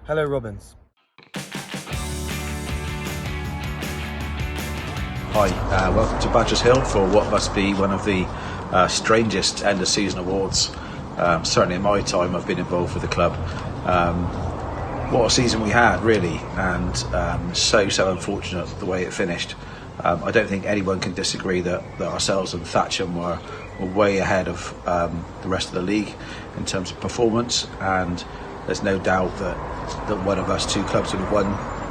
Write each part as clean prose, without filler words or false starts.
Hello, Robbins. Hi, welcome to Badgers Hill for what must be one of the strangest end of season awards. Certainly in my time I've been involved with the club. What a season we had, really, and so unfortunate the way it finished. I don't think anyone can disagree that ourselves and Thatcham were way ahead of the rest of the league in terms of performance, and there's no doubt that one of us two clubs would have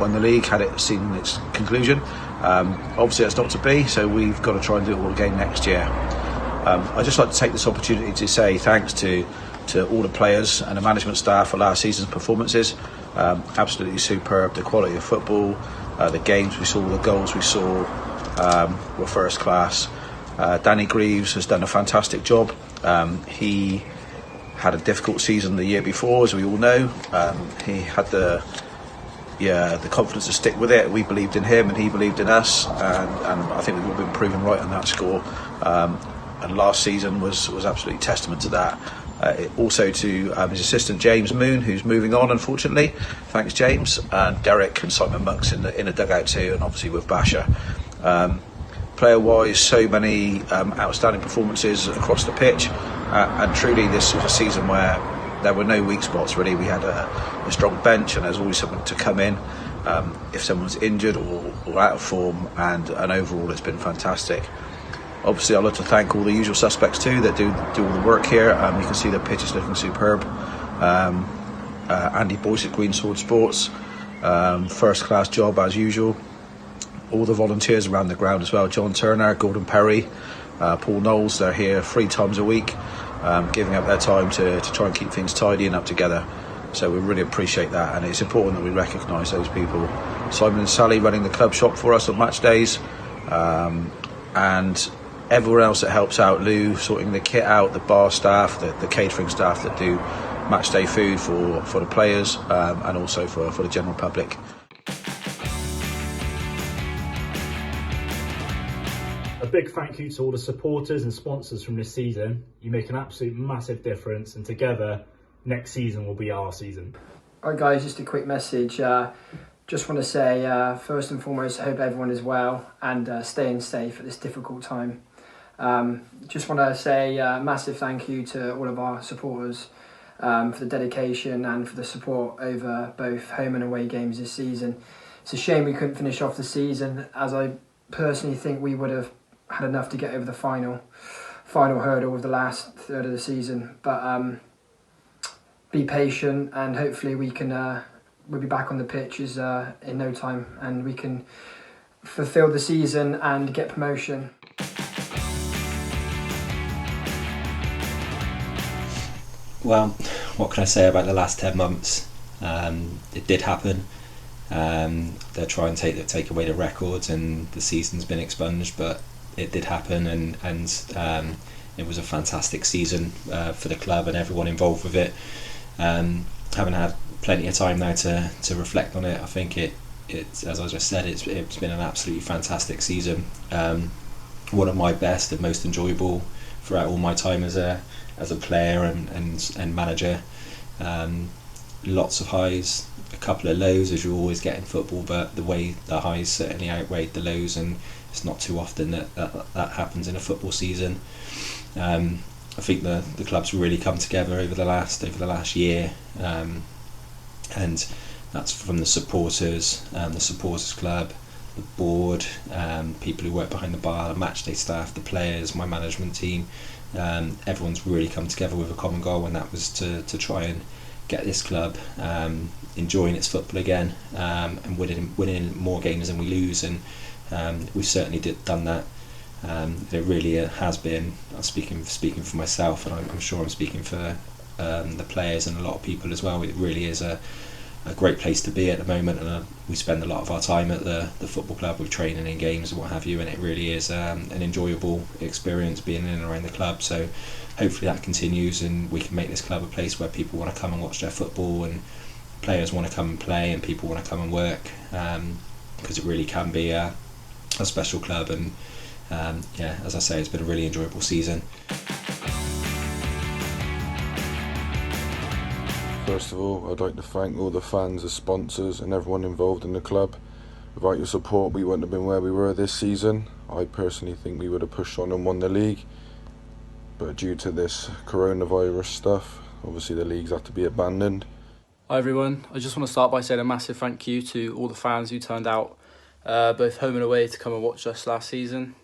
won the league had it seen its conclusion. Obviously that's not to be, so we've got to try and do it all again next year. I'd just like to take this opportunity to say thanks to all the players and the management staff for last season's performances. Absolutely superb. The quality of football, the games we saw, the goals we saw were first class. Danny Greaves has done a fantastic job. He had a difficult season the year before, as we all know. He had the confidence to stick with it. We believed in him and he believed in us, and I think we've all been proven right on that score. And last season was absolutely testament to that. Also to his assistant James Moon, who's moving on, unfortunately. Thanks, James. And Derek and Simon Monks in the dugout too, and obviously with Basher. Player-wise, so many outstanding performances across the pitch, and truly this was a season where there were no weak spots, really. We had a strong bench, and there's always something to come in if someone's injured or out of form, and overall it's been fantastic. Obviously I'd like to thank all the usual suspects too that do all the work here. You can see the pitch is looking superb. Andy Boyce at Green Sword Sports, first class job as usual. All the volunteers around the ground as well, John Turner, Gordon Perry, Paul Knowles, they're here 3 times a week, giving up their time to try and keep things tidy and up together. So we really appreciate that, and it's important that we recognise those people. Simon and Sally running the club shop for us on match days, and everyone else that helps out, Lou sorting the kit out, the bar staff, the catering staff that do match day food for the players, and also for the general public. A big thank you to all the supporters and sponsors from this season. You make an absolute massive difference, and together, next season will be our season. Alright guys, just a quick message. Just want to say, first and foremost, I hope everyone is well and staying safe at this difficult time. Just want to say a massive thank you to all of our supporters for the dedication and for the support over both home and away games this season. It's a shame we couldn't finish off the season, as I personally think we would have had enough to get over the final hurdle of the last third of the season. But be patient, and hopefully we'll be back on the pitches in no time, and we can fulfil the season and get promotion. Well, what can I say about the last 10 months? It did happen. They'll try and take away the records, and the season's been expunged, but it did happen, and it was a fantastic season for the club and everyone involved with it. Having had plenty of time now to reflect on it, I think it as I just said, it's been an absolutely fantastic season. One of my best and most enjoyable throughout all my time as a player and manager. Lots of highs, a couple of lows, as you always get in football, but the highs certainly outweighed the lows, and it's not too often that happens in a football season. I think the club's really come together over the last year, and that's from the supporters, the supporters club, the board, people who work behind the bar, the matchday staff, the players, my management team. Everyone's really come together with a common goal, and that was to try and get this club enjoying its football again, and winning more games than we lose, and we've certainly done that. It really has been. I'm speaking for myself, and I'm sure I'm speaking for the players and a lot of people as well. It really is a great place to be at the moment, and we spend a lot of our time at the football club with training and games and what have you, and it really is an enjoyable experience being in and around the club. So hopefully that continues, and we can make this club a place where people want to come and watch their football, and players want to come and play, and people want to come and work, because it really can be a special club. And as I say, it's been a really enjoyable season. First of all, I'd like to thank all the fans, the sponsors and everyone involved in the club. Without your support, we wouldn't have been where we were this season. I personally think we would have pushed on and won the league. But due to this coronavirus stuff, obviously the league's had to be abandoned. Hi everyone, I just want to start by saying a massive thank you to all the fans who turned out, both home and away, to come and watch us last season.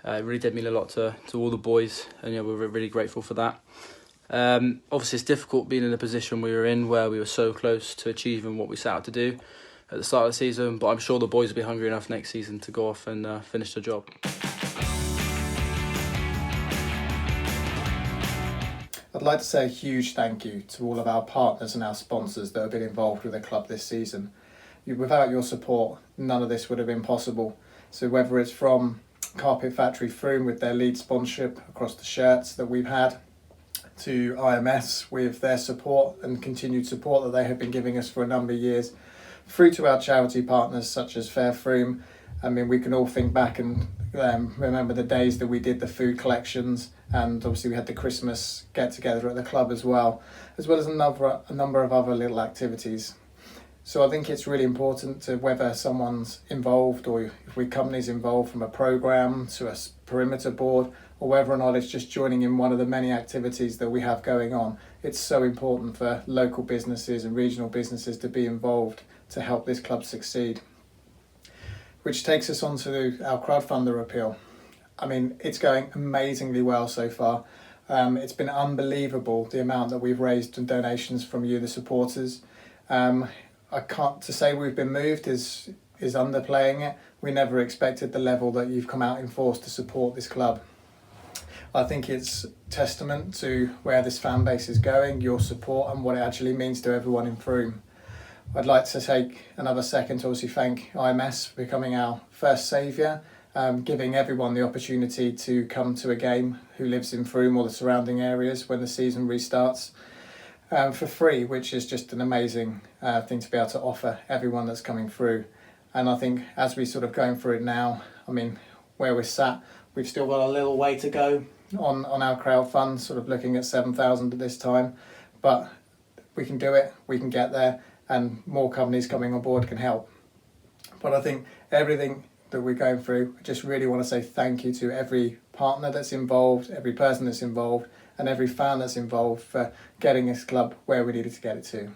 It really did mean a lot to all the boys, and we're really grateful for that. Obviously it's difficult being in the position we were in, where we were so close to achieving what we set out to do at the start of the season, but I'm sure the boys will be hungry enough next season to go off and finish the job. I'd like to say a huge thank you to all of our partners and our sponsors that have been involved with the club this season. Without your support, none of this would have been possible. So whether it's from Carpet Factory Frome with their lead sponsorship across the shirts that we've had, to IMS with their support and continued support that they have been giving us for a number of years, through to our charity partners such as Fair Frome. I mean, we can all think back and remember the days that we did the food collections, and obviously we had the Christmas get together at the club as well as a number of other little activities. So I think it's really important to, whether someone's involved or if we companies involved from a programme to a perimeter board, or whether or not it's just joining in one of the many activities that we have going on. It's so important for local businesses and regional businesses to be involved to help this club succeed. Which takes us on to our crowdfunder appeal. I mean, it's going amazingly well so far. It's been unbelievable the amount that we've raised in donations from you, the supporters. To say we've been moved is underplaying it. We never expected the level that you've come out in force to support this club. I think it's testament to where this fan base is going, your support, and what it actually means to everyone in Frome. I'd like to take another second to obviously thank IMS for becoming our first saviour, giving everyone the opportunity to come to a game who lives in Frome or the surrounding areas when the season restarts for free, which is just an amazing thing to be able to offer everyone that's coming through. And I think as we sort of going through it now, I mean, where we're sat, we've still got a little way to go on our crowd fund, sort of looking at 7,000 at this time, but we can do it, we can get there, and more companies coming on board can help. But I think everything that we're going through, I just really want to say thank you to every partner that's involved, every person that's involved, and every fan that's involved for getting this club where we needed to get it to.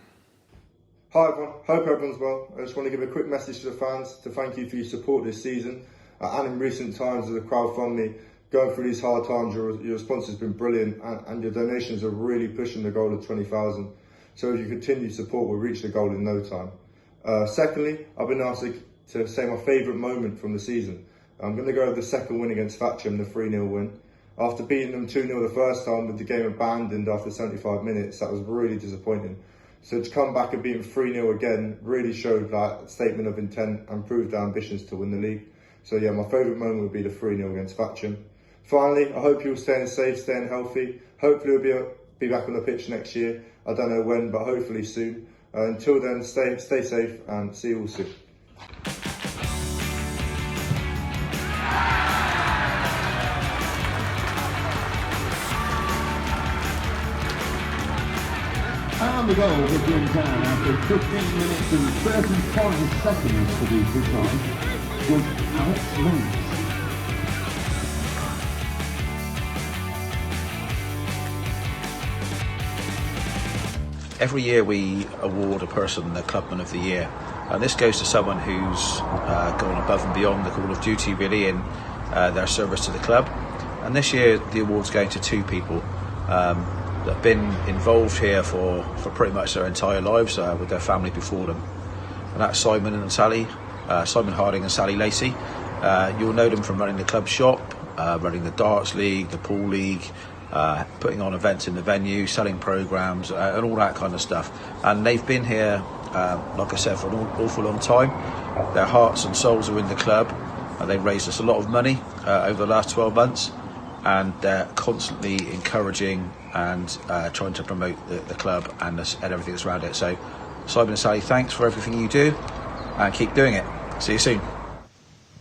Hi everyone, hope everyone's well. I just want to give a quick message to the fans to thank you for your support this season and in recent times as a crowdfunding. Going through these hard times, your response has been brilliant, and your donations are really pushing the goal of 20,000. So if you continue to support, we'll reach the goal in no time. Secondly, I've been asked to say my favourite moment from the season. I'm going to go with the second win against Thatcham, the 3-0 win. After beating them 2-0 the first time with the game abandoned after 75 minutes, that was really disappointing. So to come back and beat them 3-0 again really showed that statement of intent and proved our ambitions to win the league. So yeah, my favourite moment would be the 3-0 against Thatcham. Finally, I hope you're staying safe, staying healthy. Hopefully we'll be back on the pitch next year. I don't know when, but hopefully soon. Until then, stay safe and see you all soon. And the goal for Jim Town after 15 minutes and 35 seconds to be precise was Alex Lynch. Every year we award a person the Clubman of the Year, and this goes to someone who's gone above and beyond the call of duty really in their service to the club. And this year the award's going to two people that have been involved here for pretty much their entire lives with their family before them, and that's Simon and Sally, Simon Harding and Sally Lacey. You'll know them from running the club shop, running the darts league, the pool league, putting on events in the venue, selling programmes and all that kind of stuff. And they've been here, like I said, for an awful long time. Their hearts and souls are in the club. They've raised us a lot of money over the last 12 months, and they're constantly encouraging and trying to promote the club and everything that's around it. So Simon and Sally, thanks for everything you do, and keep doing it. See you soon.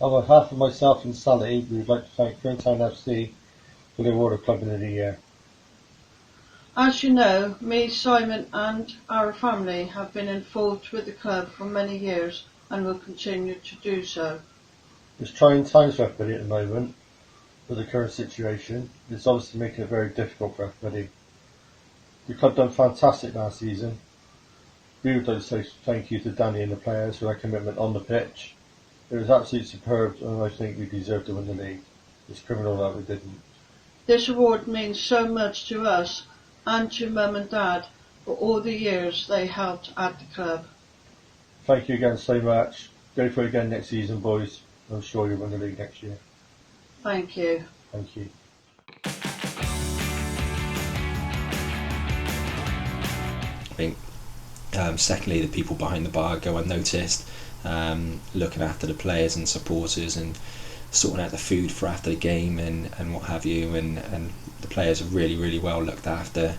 On behalf of myself and Sally, we would like to thank Greentown FC for the award of Clubman of the Year. As you know, me, Simon and our family have been involved with the club for many years and will continue to do so. It's trying times for everybody at the moment with the current situation. It's obviously making it very difficult for everybody. The club done fantastic last season. We would like to say thank you to Danny and the players for their commitment on the pitch. It was absolutely superb, and I think we deserved to win the league. It's criminal that we didn't. This award means so much to us and to Mum and Dad for all the years they helped at the club. Thank you again so much. Go for it again next season, boys. I'm sure you'll win the league next year. Thank you. Thank you. I think secondly, the people behind the bar go unnoticed, looking after the players and supporters and sorting out the food for after the game and what have you, and the players are really well looked after.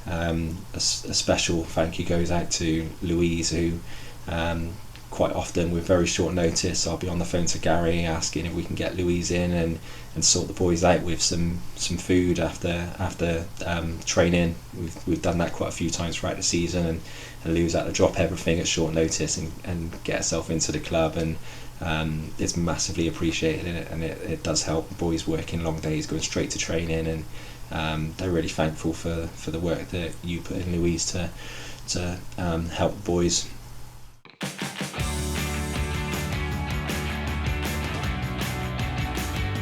A special thank you goes out to Louise, who quite often with very short notice I'll be on the phone to Gary asking if we can get Louise in and sort the boys out with some food after training. We've done that quite a few times throughout the season, and Lou's had to drop everything at short notice and get herself into the club, and it's massively appreciated, and it does help boys working long days going straight to training, and they're really thankful for the work that you put in, Louise, to help the boys.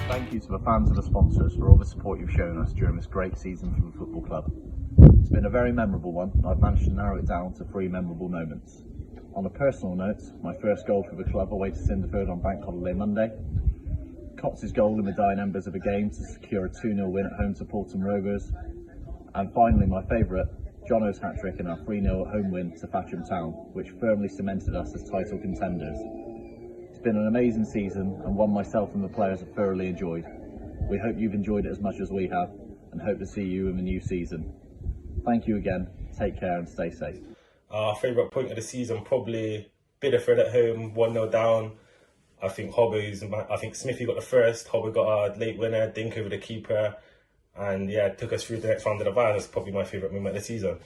Thank you to the fans and the sponsors for all the support you've shown us during this great season for the football club. It's been a very memorable one. I've managed to narrow it down to 3 memorable moments. On a personal note, my first goal for the club away to Cinderford on Bank Holiday Monday, Cox's goal in the dying embers of a game to secure a 2-0 win at home to Poulton Rovers, and finally my favourite, Jono's hat-trick in our 3-0 home win to Thatcham Town, which firmly cemented us as title contenders. It's been an amazing season, and one myself and the players have thoroughly enjoyed. We hope you've enjoyed it as much as we have, and hope to see you in the new season. Thank you again, take care and stay safe. Our favourite point of the season, probably Biddeford at home, 1-0 down. I think Smithy got the first, Hobby got a late winner, Dink over the keeper, and yeah, took us through the next round of the bye. That's probably my favourite moment of the season.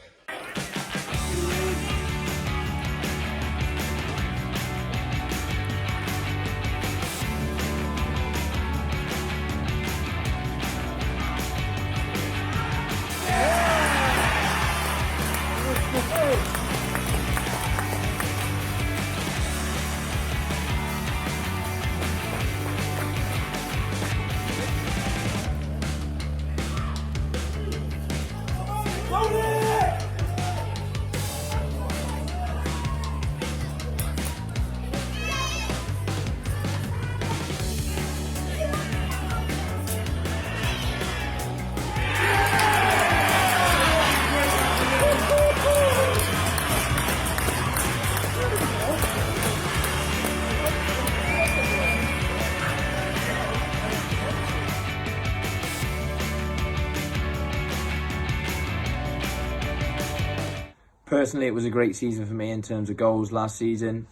Personally, it was a great season for me in terms of goals last season.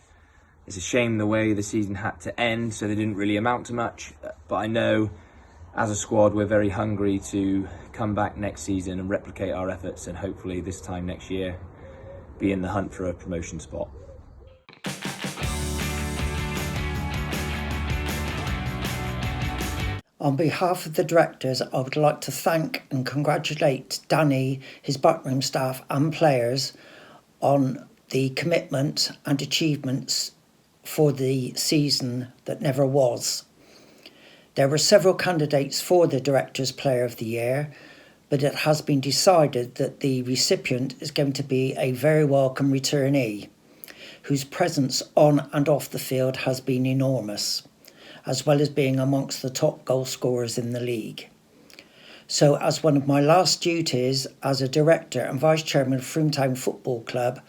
It's a shame the way the season had to end, so they didn't really amount to much. But I know, as a squad, we're very hungry to come back next season and replicate our efforts, and hopefully this time next year be in the hunt for a promotion spot. On behalf of the directors, I would like to thank and congratulate Danny, his backroom staff and players on the commitment and achievements for the season that never was. There were several candidates for the Directors' Player of the Year, but it has been decided that the recipient is going to be a very welcome returnee, whose presence on and off the field has been enormous, as well as being amongst the top goal scorers in the league. So as one of my last duties as a director and vice chairman of Frome Town Football Club,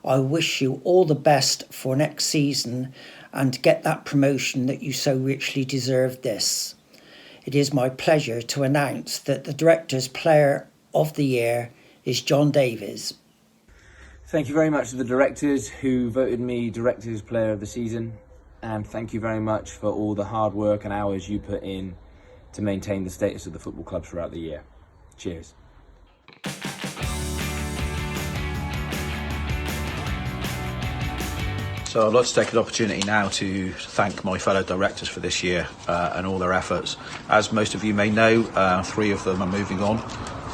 I wish you all the best for next season and get that promotion that you so richly deserve this. It is my pleasure to announce that the Director's Player of the Year is John Davies. Thank you very much to the directors who voted me Director's Player of the Season, and thank you very much for all the hard work and hours you put in to maintain the status of the football club throughout the year. Cheers. So I'd like to take an opportunity now to thank my fellow directors for this year and all their efforts. As most of you may know, 3 of them are moving on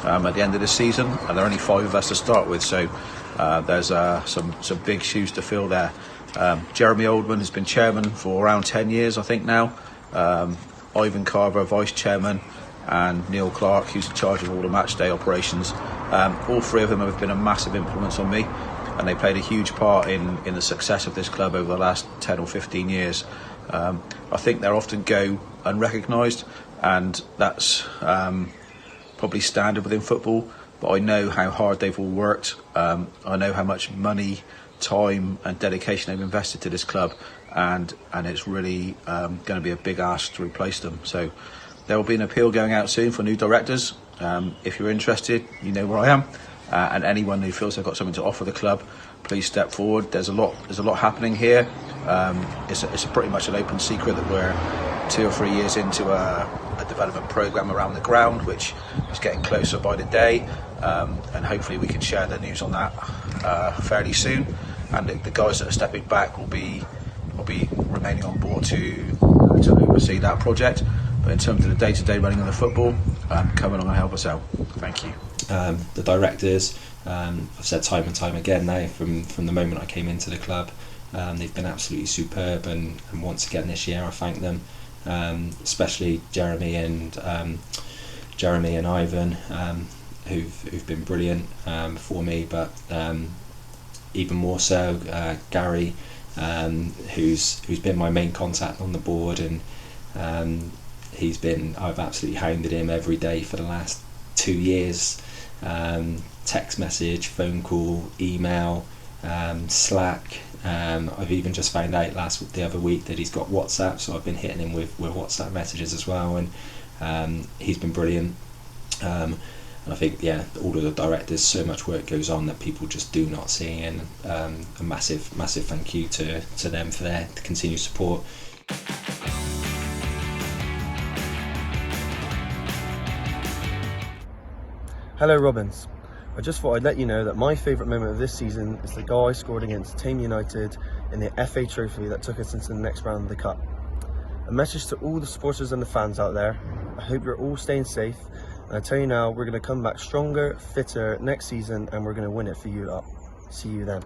at the end of this season, and there are only 5 of us to start with, so there's some big shoes to fill there. Jeremy Oldman has been chairman for around 10 years, I think now. Ivan Carver, vice chairman, and Neil Clark, who's in charge of all the match day operations. All 3 of them have been a massive influence on me, and they played a huge part in the success of this club over the last 10 or 15 years. I think they're often go unrecognised, and that's probably standard within football, but I know how hard they've all worked. I know how much money, time and dedication they've invested to this club, and it's really going to be a big ask to replace them. So there will be an appeal going out soon for new directors. If you're interested, you know where I am, and anyone who feels they've got something to offer the club, please step forward. There's a lot happening here. It's pretty much an open secret that we're 2 or 3 years into a development programme around the ground, which is getting closer by the day, and hopefully we can share the news on that fairly soon. And the guys that are stepping back will be remaining on board to oversee that project. But in terms of the day-to-day running of the football, come along and help us out. Thank you. The directors, I've said time and time again now, from the moment I came into the club, they've been absolutely superb, and once again this year I thank them, especially Jeremy and Ivan, who've been brilliant for me, but even more so Gary, who's been my main contact on the board, and I've absolutely hounded him every day for the last 2 years. Text message, phone call, email, Slack. I've even just found out the other week that he's got WhatsApp, so I've been hitting him with WhatsApp messages as well, and he's been brilliant. And I think, all of the directors, so much work goes on that people just do not see, and a massive thank you to them for their continued support. Hello Robins, I just thought I'd let you know that my favourite moment of this season is the goal I scored against Tame United in the FA Trophy that took us into the next round of the Cup. A message to all the supporters and the fans out there: I hope you're all staying safe, and I tell you now, we're going to come back stronger, fitter next season, and we're going to win it for you lot. See you then.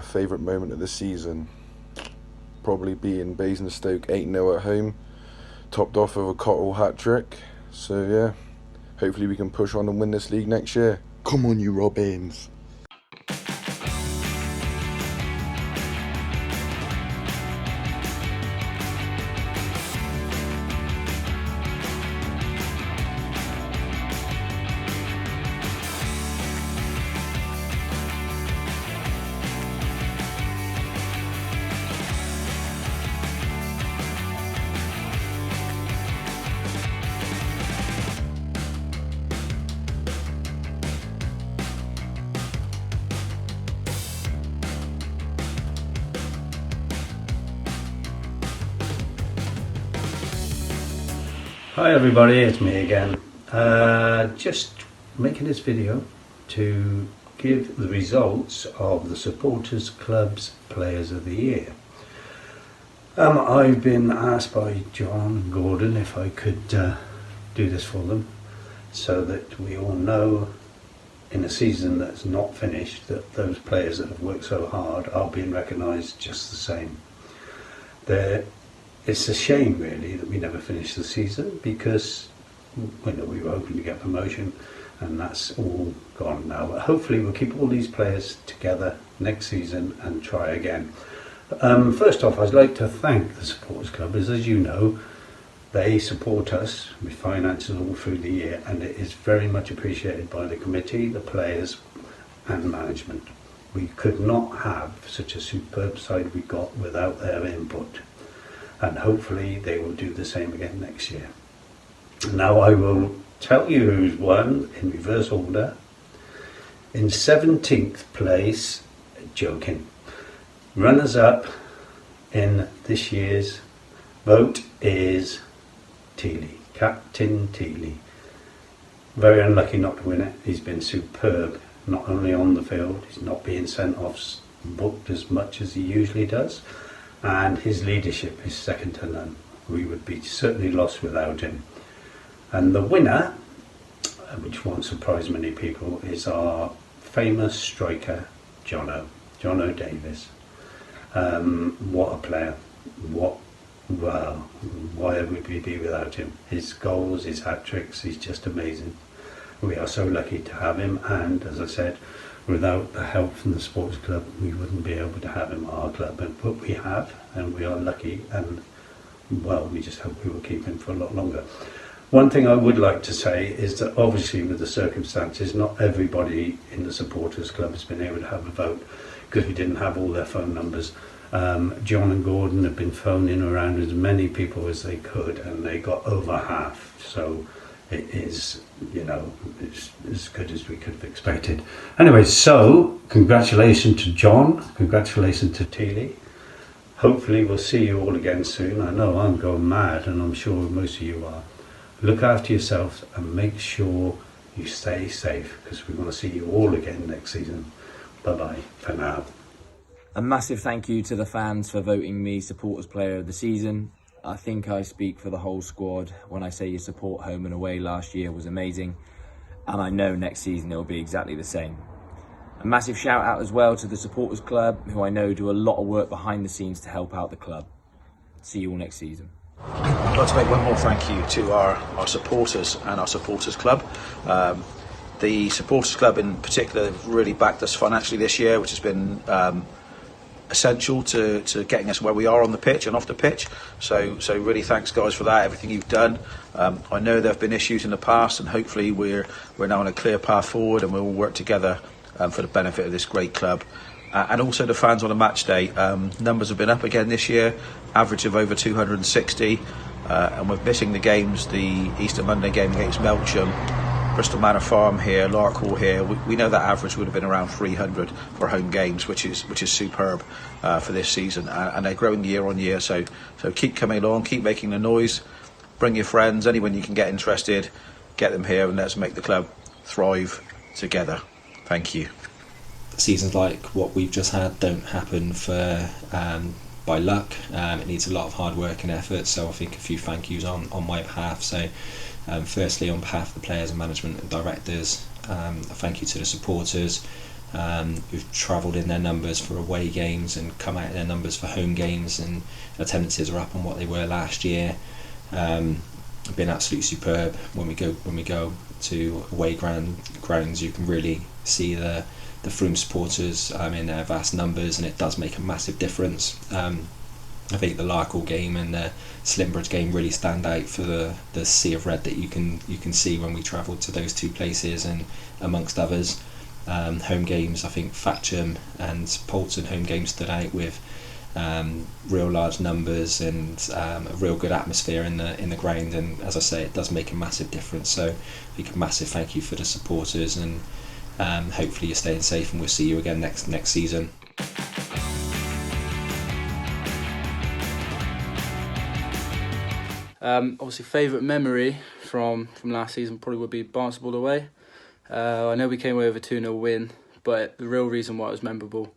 Favourite moment of the season? Probably being Basingstoke 8-0 at home, topped off with a Cottle hat-trick. So yeah, hopefully we can push on and win this league next year. Come on you Robins. Hi everybody, it's me again. Just making this video to give the results of the Supporters Club's Players of the Year. I've been asked by John and Gordon if I could do this for them, so that we all know in a season that's not finished that those players that have worked so hard are being recognised just the same. It's a shame really that we never finished the season, because we were hoping to get promotion, and that's all gone now. But hopefully we'll keep all these players together next season and try again. First off, I'd like to thank the Supporters Club, as you know, they support us with finances all through the year, and it is very much appreciated by the committee, the players and management. We could not have such a superb side we got without their input, and hopefully they will do the same again next year. Now I will tell you who's won in reverse order. In 17th place, joking, runners up in this year's vote is Teely, Captain Teely. Very unlucky not to win it. He's been superb not only on the field, he's not being sent off booked as much as he usually does, and his leadership is second to none. We would be certainly lost without him. And the winner, which won't surprise many people, is our famous striker, Jono Davis. What a player. Why would we be without him? His goals, his hat-tricks, he's just amazing. We are so lucky to have him, and as I said, without the help from the sports club, we wouldn't be able to have him at our club. But we have, and we are lucky, and well, we just hope we will keep him for a lot longer. One thing I would like to say is that obviously with the circumstances, not everybody in the supporters club has been able to have a vote because we didn't have all their phone numbers. John and Gordon have been phoning around as many people as they could, and they got over half. So it is, it's as good as we could have expected. Anyway, so congratulations to John, congratulations to Teely. Hopefully we'll see you all again soon. I know I'm going mad, and I'm sure most of you are. Look after yourselves and make sure you stay safe, because we want to see you all again next season. Bye-bye for now. A massive thank you to the fans for voting me Supporters Player of the Season. I think I speak for the whole squad when I say your support home and away last year was amazing, and I know next season it will be exactly the same. A massive shout out as well to the Supporters Club, who I know do a lot of work behind the scenes to help out the club. See you all next season. I'd like to make one more thank you to our supporters and our supporters club. The supporters club in particular have really backed us financially this year, which has been essential to getting us where we are on the pitch and off the pitch. So really thanks guys for that, everything you've done. I know there have been issues in the past, and hopefully we're now on a clear path forward, and we'll work together for the benefit of this great club. And also the fans on a match day. Numbers have been up again this year, average of over 260, and we're missing the games, the Easter Monday game against Melksham, Bristol Manor Farm here, Larkhall here. We know that average would have been around 300 for home games, which is superb for this season, and they're growing year on year. So keep coming along, keep making the noise, bring your friends, anyone you can get interested, get them here, and let's make the club thrive together. Thank you. Seasons like what we've just had don't happen by luck. It needs a lot of hard work and effort, so I think a few thank yous on my behalf. So firstly, on behalf of the players and management and directors, a thank you to the supporters who've travelled in their numbers for away games and come out in their numbers for home games, and attendances are up on what they were last year. Been absolutely superb. When we go to away grounds, you can really see the Frome supporters in their vast numbers, and it does make a massive difference. I think the Larkhall game and the Slimbridge game really stand out for the sea of red that you can see when we travelled to those two places, and amongst others. Home games, I think Thatcham and Poulton home games stood out with real large numbers and a real good atmosphere in the ground, and as I say, it does make a massive difference. So I think a massive thank you for the supporters, and hopefully you're staying safe, and we'll see you again next season. Obviously, favourite memory from last season probably would be Barnstaple away. I know we came away with a 2-0 win, but the real reason why it was memorable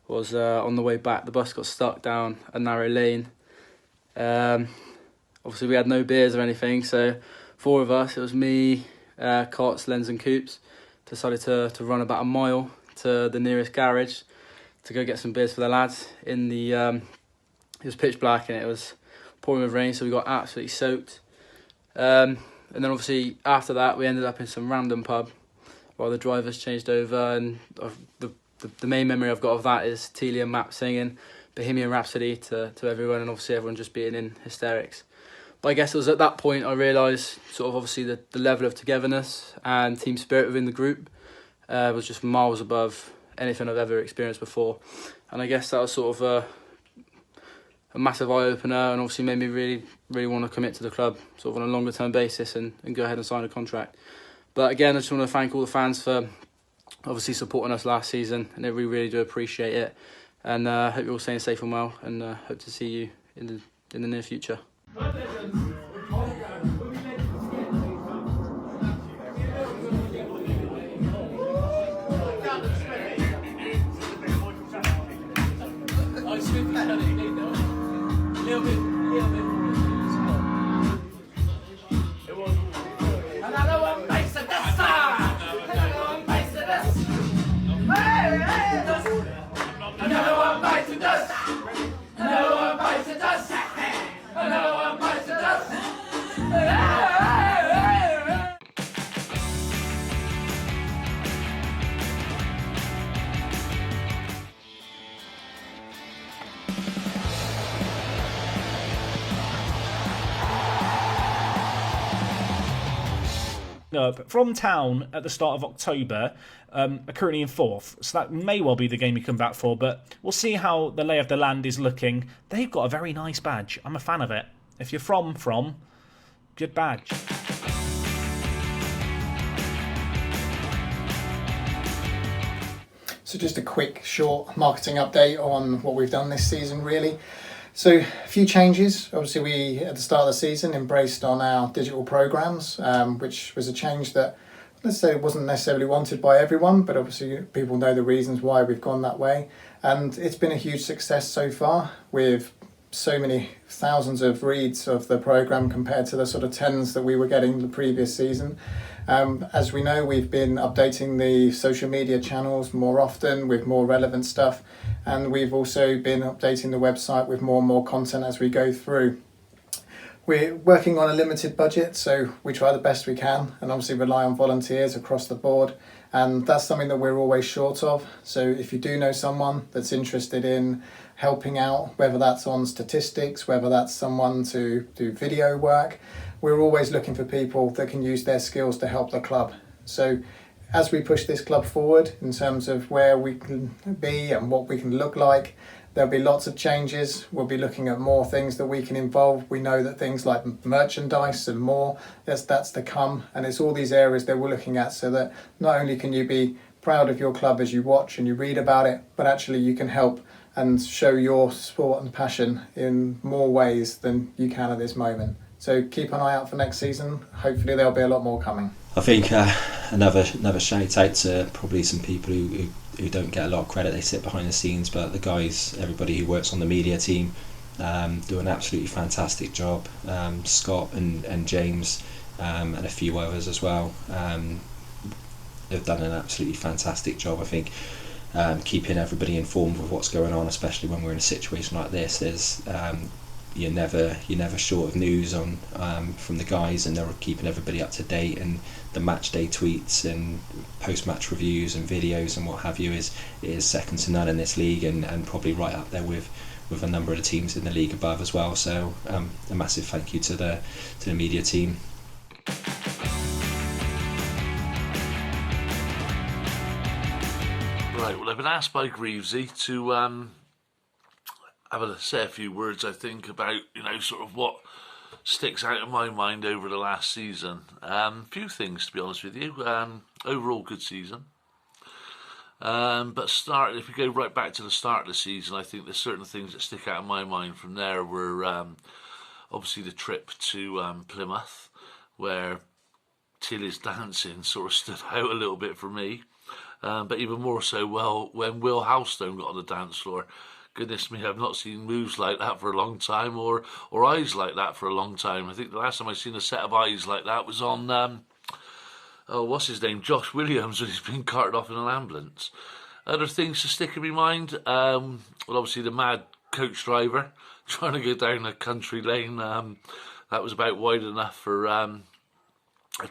was on the way back, the bus got stuck down a narrow lane. Obviously, we had no beers or anything, so 4 of us, it was me, Cots, Lenz and Coops, decided to run about a mile to the nearest garage to go get some beers for the lads. It was pitch black and it was pouring with rain, so we got absolutely soaked. And then obviously after that we ended up in some random pub while the drivers changed over, and the main memory I've got of that is Teely and Matt singing Bohemian Rhapsody to everyone, and obviously everyone just being in hysterics. But I guess it was at that point I realised sort of obviously the level of togetherness and team spirit within the group was just miles above anything I've ever experienced before. And I guess that was sort of a massive eye-opener, and obviously made me really, really want to commit to the club sort of on a longer term basis and go ahead and sign a contract. But again, I just want to thank all the fans for obviously supporting us last season, and we really do appreciate it. And hope you're all staying safe and well, and hope to see you in the near future. up from town at the start of October, are currently in 4th, so that may well be the game you come back for, but we'll see how the lay of the land is looking. They've got a very nice badge. I'm a fan of it. If you're from, good badge. So just a quick, short marketing update on what we've done this season, really. So a few changes. Obviously, we at the start of the season embraced on our digital programs, which was a change that, let's say, wasn't necessarily wanted by everyone, but obviously people know the reasons why we've gone that way. And it's been a huge success so far, with so many thousands of reads of the program compared to the sort of tens that we were getting the previous season. As we know, we've been updating the social media channels more often with more relevant stuff, and we've also been updating the website with more and more content as we go through. We're working on a limited budget, so we try the best we can and obviously rely on volunteers across the board, and that's something that we're always short of. So if you do know someone that's interested in helping out, whether that's on statistics, whether that's someone to do video work, we're always looking for people that can use their skills to help the club. So as we push this club forward in terms of where we can be and what we can look like, there'll be lots of changes. We'll be looking at more things that we can involve. We know that things like merchandise and more, that's to come. And it's all these areas that we're looking at, so that not only can you be proud of your club as you watch and you read about it, but actually you can help and show your sport and passion in more ways than you can at this moment. So keep an eye out for next season. Hopefully there'll be a lot more coming. I think another shout out to probably some people who don't get a lot of credit. They sit behind the scenes, but the guys, everybody who works on the media team, do an absolutely fantastic job. Scott and James and a few others as well. They've done an absolutely fantastic job. I think keeping everybody informed of what's going on, especially when we're in a situation like this. There's you're never short of news on from the guys, and they're keeping everybody up to date, and the match day tweets and post match reviews and videos and what have you is second to none in this league, and probably right up there with a number of the teams in the league above as well. So a massive thank you to the media team. Right, well, I've been asked by Greavesy to say a few words, I think, about, sort of what sticks out in my mind over the last season. Few things, to be honest with you. Overall, good season. But if we go right back to the start of the season, I think there's certain things that stick out in my mind from there were obviously the trip to Plymouth, where Tilly's dancing sort of stood out a little bit for me. But even more so, when Will Housestone got on the dance floor. Goodness me, I've not seen moves like that for a long time, or eyes like that for a long time. I think the last time I've seen a set of eyes like that was on, what's his name, Josh Williams, when he's been carted off in an ambulance. Other things to stick in my mind, well, obviously the mad coach driver trying to go down a country lane. That was about wide enough for a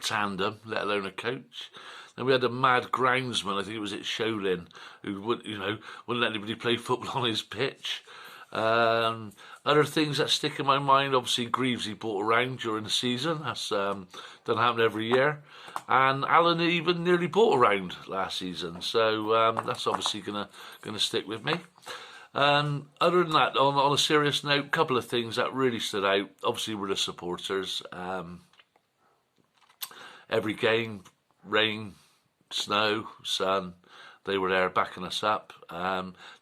tandem, let alone a coach. Then we had a mad groundsman, I think it was at Sholin, who wouldn't let anybody play football on his pitch. Other things that stick in my mind, obviously Greavesy bought around during the season. That's doesn't happen every year. And Alan even nearly bought around last season, so that's obviously gonna stick with me. Other than that, on a serious note, a couple of things that really stood out. Obviously, were the supporters. Every game, rain, snow, sun, they were there backing us up.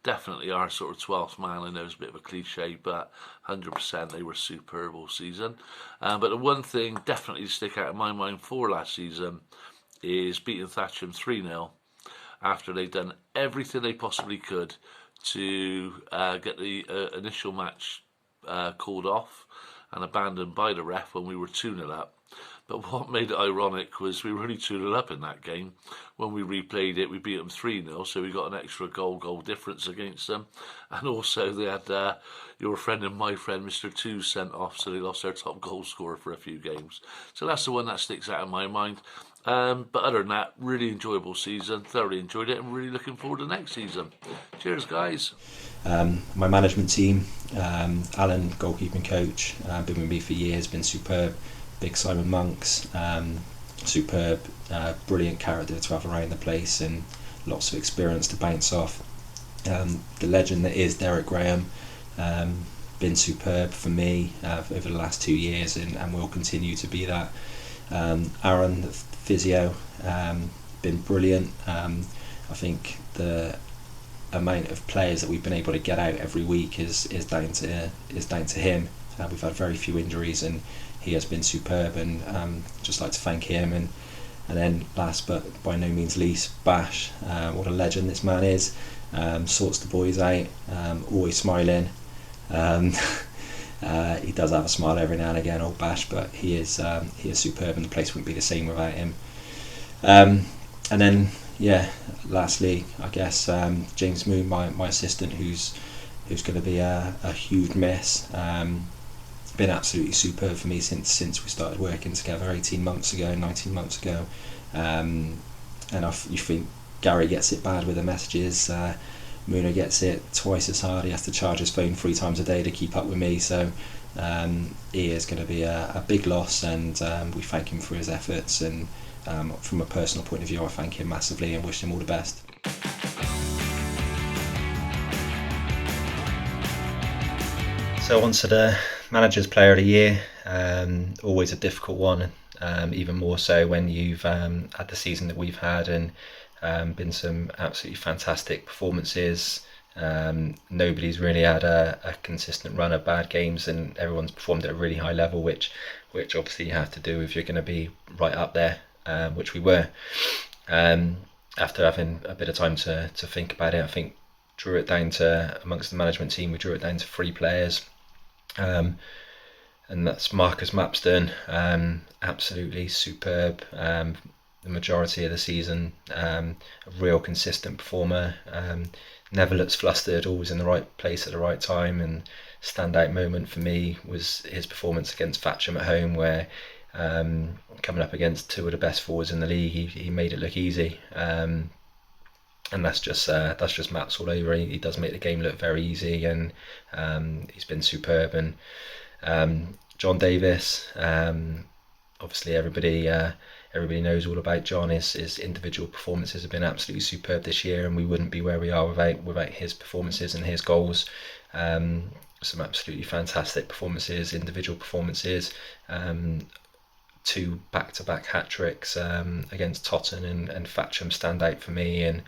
Definitely our sort of 12th man. I know it's a bit of a cliche, but 100% they were superb all season. But the one thing definitely to stick out in my mind for last season is beating Thatcham 3-0 after they'd done everything they possibly could to get the initial match called off and abandoned by the ref when we were 2-0 up. But what made it ironic was we were only 2-0 up in that game. When we replayed it, we beat them 3-0, so we got an extra goal difference against them. And also they had your friend and my friend, Mr. Two, sent off, so they lost their top goal scorer for a few games. So that's the one that sticks out in my mind. But other than that, really enjoyable season, thoroughly enjoyed it, and really looking forward to next season. Cheers, guys. My management team, Alan, goalkeeping coach, been with me for years, been superb. Big Simon Monks, superb, brilliant character to have around the place, and lots of experience to bounce off. The legend that is Derek Graham, been superb for me over the last 2 years, and will continue to be that. Aaron, the physio, been brilliant. I think the amount of players that we've been able to get out every week is down to him. We've had very few injuries, and he has been superb, and just like to thank him. And then last but by no means least, Bash, what a legend this man is. Sorts the boys out, always smiling. He does have a smile every now and again, old Bash, but he is superb, and the place wouldn't be the same without him. And then lastly, I guess James Moon, my assistant, who's going to be a huge miss. Been absolutely superb for me since we started working together 19 months ago. And you think Gary gets it bad with the messages. Muno gets it twice as hard. He has to charge his phone 3 times a day to keep up with me. So he is going to be a big loss, and we thank him for his efforts. And from a personal point of view, I thank him massively and wish him all the best. So on to the Manager's Player of the Year. Always a difficult one, even more so when you've had the season that we've had, and been some absolutely fantastic performances. Nobody's really had a consistent run of bad games, and everyone's performed at a really high level, which obviously you have to do if you're going to be right up there, which we were. After having a bit of time to think about it, I think drew it down to, amongst the management team, we drew it down to 3 players. And that's Marcus Mapston, absolutely superb. The majority of the season, a real consistent performer, never looks flustered, always in the right place at the right time. And standout moment for me was his performance against Thatcham at home, where coming up against 2 of the best forwards in the league, he made it look easy. And that's just Maps all over. He does make the game look very easy, and he's been superb. And John Davis, obviously everybody knows all about John. His individual performances have been absolutely superb this year, and we wouldn't be where we are without his performances and his goals. Some absolutely fantastic performances, individual performances. 2 back-to-back hat-tricks against Totton and Thatcham stand out for me. And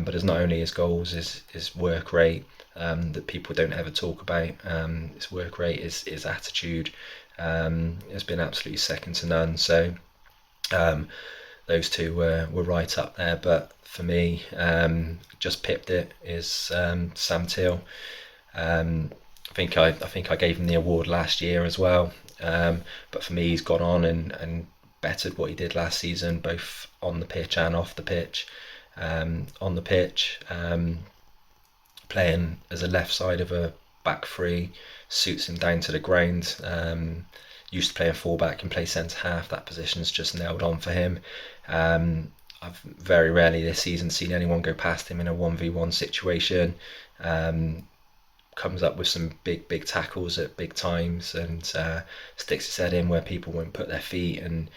but it's not only his goals, his work rate that people don't ever talk about. His work rate, his attitude has been absolutely second to none. So those 2 were right up there. But for me, just pipped it is Sam Teal. I think I gave him the award last year as well. But for me, he's gone on and bettered what he did last season, both on the pitch and off the pitch. On the pitch, playing as a left side of a back 3 suits him down to the ground. Used to play a fullback and play centre half. That position's just nailed on for him. I've very rarely this season seen anyone go past him in a 1v1 situation. Comes up with some big tackles at big times, and sticks his head in where people won't put their feet, and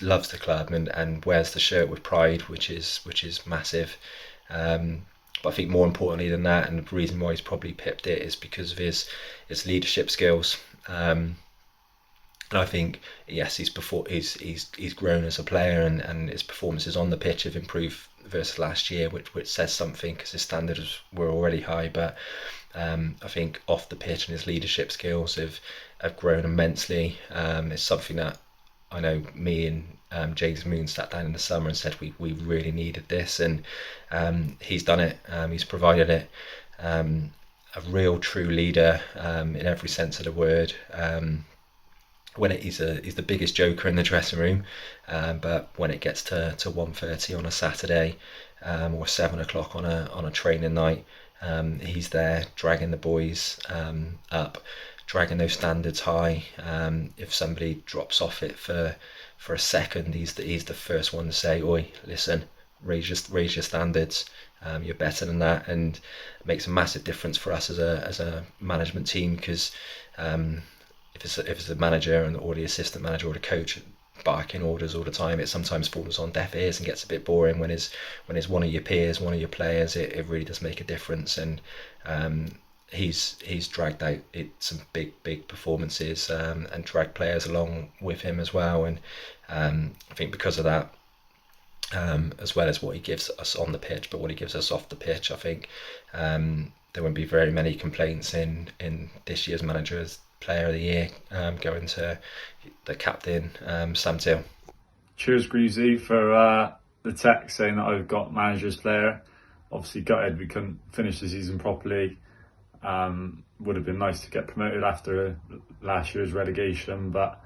loves the club and wears the shirt with pride, which is massive. But I think more importantly than that, and the reason why he's probably pipped it, is because of his leadership skills. And I think, yes, he's grown as a player, and his performances on the pitch have improved versus last year, which says something, because his standards were already high. But I think off the pitch and his leadership skills have grown immensely. It's something that I know me and James Moon sat down in the summer and said we really needed this, and he's done it. He's provided it. A real true leader in every sense of the word. He's the biggest joker in the dressing room, but when it gets to 1:30 on a Saturday, or 7 o'clock on a training night, he's there dragging the boys up, dragging those standards high. If somebody drops off it for a second, he's the first one to say, "Oi, listen, raise your standards. You're better than that," and it makes a massive difference for us as a management team, because if it's a manager or the assistant manager or the coach, barking orders all the time. It sometimes falls on deaf ears and gets a bit boring. When it's one of your peers, one of your players, it really does make a difference. And he's dragged out some big performances and dragged players along with him as well. And I think because of that, as well as what he gives us on the pitch, but what he gives us off the pitch, I think there won't be very many complaints in this year's Manager's Player of the Year going to the captain, Sam Till. Cheers, Greasy, for the text saying that I've got Manager's Player. Obviously gutted we couldn't finish the season properly. Would have been nice to get promoted after last year's relegation, but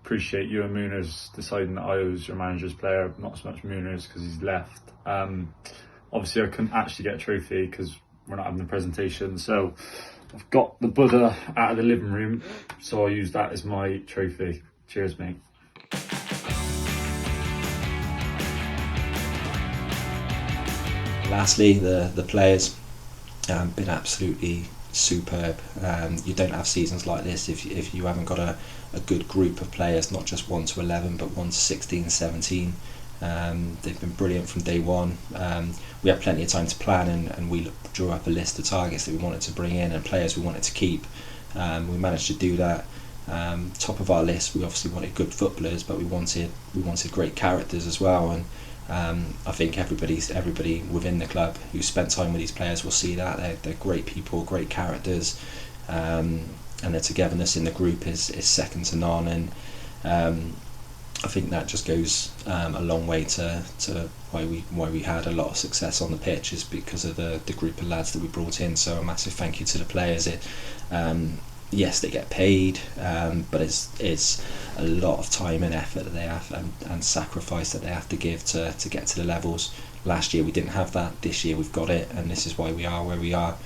appreciate you and Mooners deciding that I was your Manager's Player, not so much Mooners because he's left. Obviously I couldn't actually get a trophy because we're not having a presentation, so I've got the Buddha out of the living room, so I'll use that as my trophy. Cheers, mate. Lastly, the players been absolutely superb. You don't have seasons like this if you haven't got a good group of players, not just 1 to 11 but 1 to 16, 17. They've been brilliant from day one. We had plenty of time to plan, and we drew up a list of targets that we wanted to bring in and players we wanted to keep. We managed to do that. Top of our list, we obviously wanted good footballers, but we wanted great characters as well. And I think everybody within the club who spent time with these players will see that they're great people, great characters, and their togetherness in the group is second to none. And I think that just goes a long way to why we had a lot of success on the pitch, is because of the group of lads that we brought in. So a massive thank you to the players. Yes, they get paid, but it's a lot of time and effort that they have and sacrifice that they have to give to get to the levels. Last year we didn't have that. This year we've got it, and this is why we are where we are.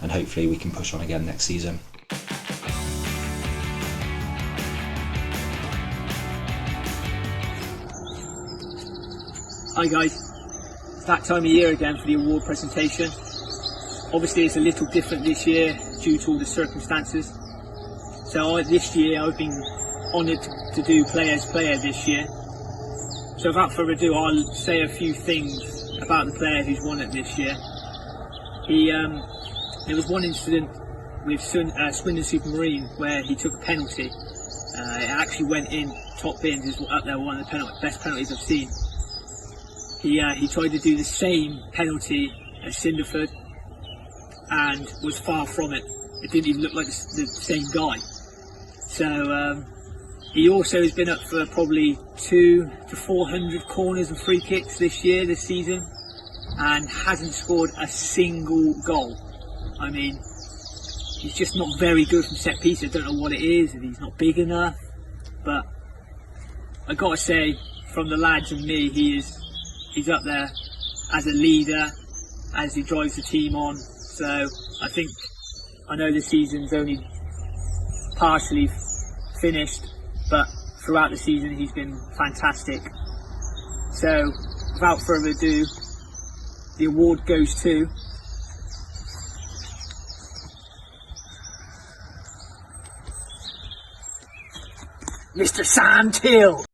And hopefully we can push on again next season. Hi guys, it's that time of year again for the award presentation. Obviously it's a little different this year due to all the circumstances. So this year I've been honoured to do Players Player this year. So without further ado, I'll say a few things about the player who's won it this year. There was one incident with Swindon Supermarine where he took a penalty. It actually went in top bins, is up there one of the best penalties I've seen. He tried to do the same penalty at Cinderford and was far from it. It didn't even look like the same guy. So he also has been up for probably 200 to 400 corners and free kicks this season, and hasn't scored a single goal. I mean, he's just not very good from set pieces. I don't know what it is, if he's not big enough, but I gotta say, from the lads and me, he's up there as a leader, as he drives the team on. So I know the season's only partially finished, but throughout the season he's been fantastic. So without further ado, the award goes to Mr. Sam Till.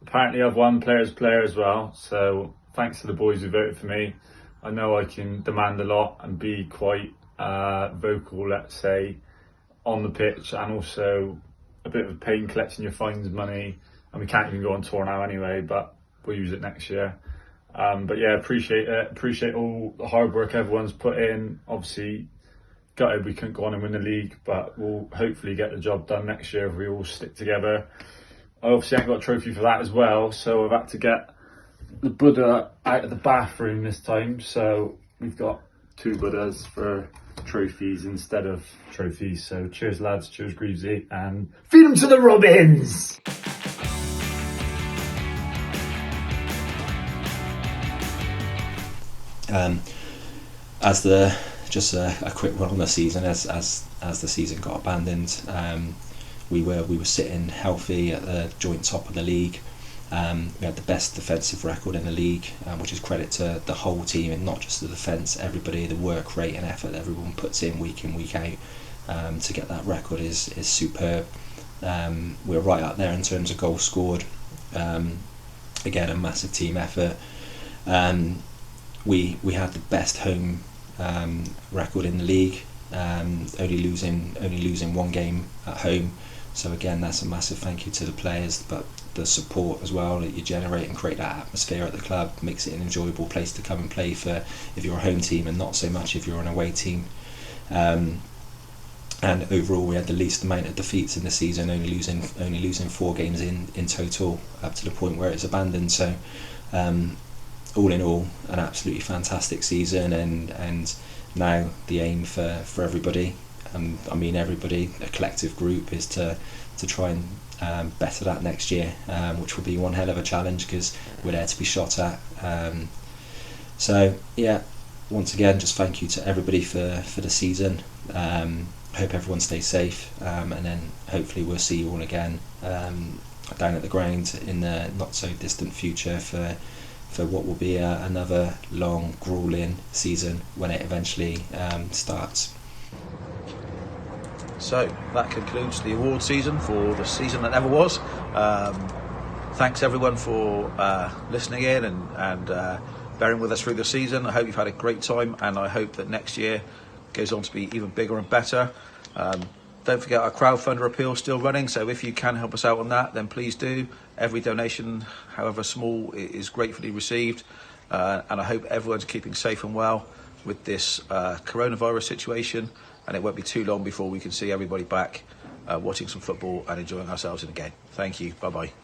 Apparently I've won Players Player as well, so thanks to the boys who voted for me. I know I can demand a lot and be quite vocal, let's say, on the pitch, and also a bit of a pain collecting your fines money, and we can't even go on tour now anyway, but we'll use it next year. But yeah, appreciate it, appreciate all the hard work everyone's put in. Obviously gutted we couldn't go on and win the league, but we'll hopefully get the job done next year if we all stick together. I obviously ain't got a trophy for that as well, so I've had to get the Buddha out of the bathroom this time. So we've got 2 Buddhas for trophies instead of trophies. So cheers lads, cheers Greavesy, and feed them to the Robins! Just a quick one on the season, as the season got abandoned, we were sitting healthy at the joint top of the league. We had the best defensive record in the league, which is credit to the whole team and not just the defence. Everybody, the work rate and effort that everyone puts in week out to get that record is superb. We're right up there in terms of goals scored. Again, a massive team effort. We had the best home record in the league, only losing one game at home. So again, that's a massive thank you to the players, but the support as well that you generate and create that atmosphere at the club makes it an enjoyable place to come and play for if you're a home team, and not so much if you're an away team. And overall, we had the least amount of defeats in the season, only losing 4 games in total, up to the point where it's abandoned. So all in all, an absolutely fantastic season, and now the aim for everybody, I mean everybody, a collective group, is to try and better that next year, which will be one hell of a challenge because we're there to be shot at. So yeah, once again, just thank you to everybody for the season. Hope everyone stays safe, and then hopefully we'll see you all again down at the ground in the not so distant future for what will be another long, gruelling season when it eventually starts. So that concludes the award season for the season that never was. Thanks everyone for listening in and bearing with us through the season. I hope you've had a great time, and I hope that next year goes on to be even bigger and better. Don't forget our crowdfunder appeal is still running, so if you can help us out on that, then please do. Every donation, however small, is gratefully received, and I hope everyone's keeping safe and well with this coronavirus situation, and it won't be too long before we can see everybody back watching some football and enjoying ourselves in a game. Thank you. Bye bye.